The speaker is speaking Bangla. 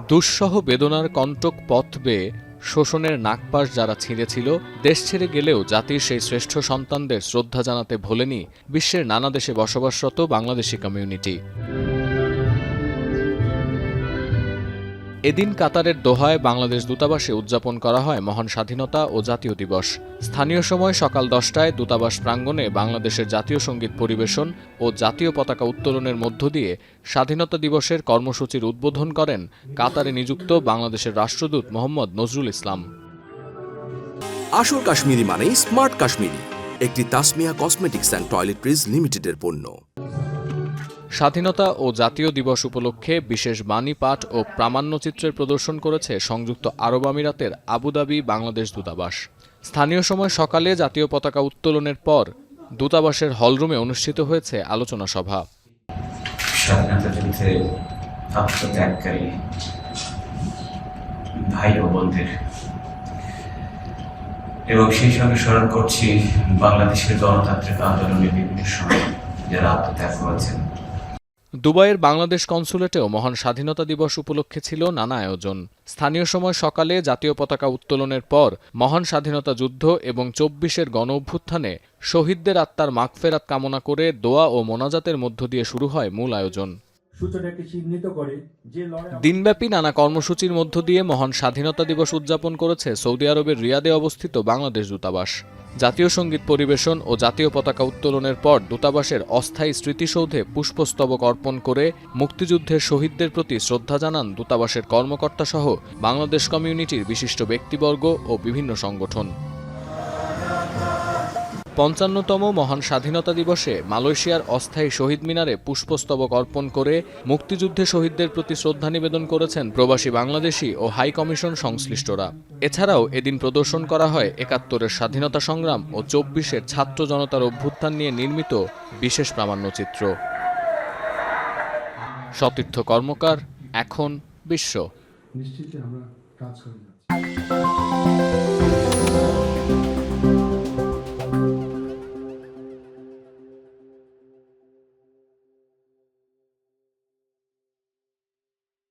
দুঃসহ বেদনার কণ্টক পথ বেয়ে শোষণের নাগপাশ যারা ছিঁড়েছিল, দেশ ছেড়ে গেলেও জাতির সেই শ্রেষ্ঠ সন্তানদের শ্রদ্ধা জানাতে ভোলেনি বিশ্বের নানা দেশে বসবাসরত বাংলাদেশি কমিউনিটি। এদিন কাতারের দোহায় বাংলাদেশ দূতাবাসে উদযাপন করা হয় মহান স্বাধীনতা ও জাতীয় দিবস। স্থানীয় সময় সকাল 10টায় দূতাবাস প্রাঙ্গণে বাংলাদেশের জাতীয় সঙ্গীত পরিবেশন ও জাতীয় পতাকা উত্তোলনের মধ্য দিয়ে স্বাধীনতা দিবসের কর্মসূচির উদ্বোধন করেন কাতারে নিযুক্ত বাংলাদেশের রাষ্ট্রদূত মোহাম্মদ নজরুল ইসলাম। আসল কাশ্মীরি মানেই স্মার্ট কাশ্মীরি, একটি তাসমিয়া কসমেটিক্স অ্যান্ড টয়লেট্রিজ লিমিটেডের পণ্য। স্বাধীনতা ও জাতীয় দিবস উপলক্ষে বিশেষ বাণী পাঠ ও প্রামাণ্যচিত্রের প্রদর্শন করেছে সংযুক্ত আরব আমিরাতের আবুধাবি বাংলাদেশ দূতাবাস। স্থানীয় সময় সকালে জাতীয় পতাকা উত্তোলনের পর দূতাবাসের হলরুমে অনুষ্ঠিত হয়েছে আলোচনা সভা। স্বাধীনতা যুদ্ধে আত্মত্যাগকারী ভাই ও বোনদের এবং সেই সঙ্গে স্মরণ করছি বাংলাদেশের গণতান্ত্রিক আন্দোলনের বিভিন্ন সময় যারা আত্মত্যাগ করেছেন। দুবাইয়ের বাংলাদেশ কনসুলেটেও মহান স্বাধীনতা দিবস উপলক্ষে ছিল নানা আয়োজন। স্থানীয় সময় সকালে জাতীয় পতাকা উত্তোলনের পর মহান স্বাধীনতা যুদ্ধ এবং 24-এর গণঅভ্যুত্থানে শহীদদের আত্মার মাগফেরাত কামনা করে দোয়া ও মোনাজাতের মধ্য দিয়ে শুরু হয় মূল আয়োজন। দিনব্যাপী নানা কর্মসূচির মধ্য দিয়ে মহান স্বাধীনতা দিবস উদযাপন করেছে সৌদি আরবের রিয়াদে অবস্থিত বাংলাদেশ দূতাবাস। জাতীয় সঙ্গীত পরিবেশন ও জাতীয় পতাকা উত্তোলনের পর দূতাবাসের অস্থায়ী স্মৃতিসৌধে পুষ্পস্তবক অর্পণ করে মুক্তিযুদ্ধের শহীদদের প্রতি শ্রদ্ধা জানান দূতাবাসের কর্মকর্তাসহ বাংলাদেশ কমিউনিটির বিশিষ্ট ব্যক্তিবর্গ ও বিভিন্ন সংগঠন। 55তম মহান স্বাধীনতা দিবসে মালয়েশিয়ার অস্থায়ী শহীদ মিনারে পুষ্পস্তবক অর্পণ করে মুক্তিযুদ্ধে শহীদদের প্রতি শ্রদ্ধা নিবেদন করেছেন প্রবাসী বাংলাদেশি ও হাই কমিশন সংশ্লিষ্টরা। এছাড়াও এদিন প্রদর্শন করা হয় 71-এর স্বাধীনতা সংগ্রাম ও 24-এর ছাত্র জনতার অভ্যুত্থান নিয়ে নির্মিত বিশেষ প্রামাণ্যচিত্র। সতীর্থ কর্মকার, এখন বিশ্ব।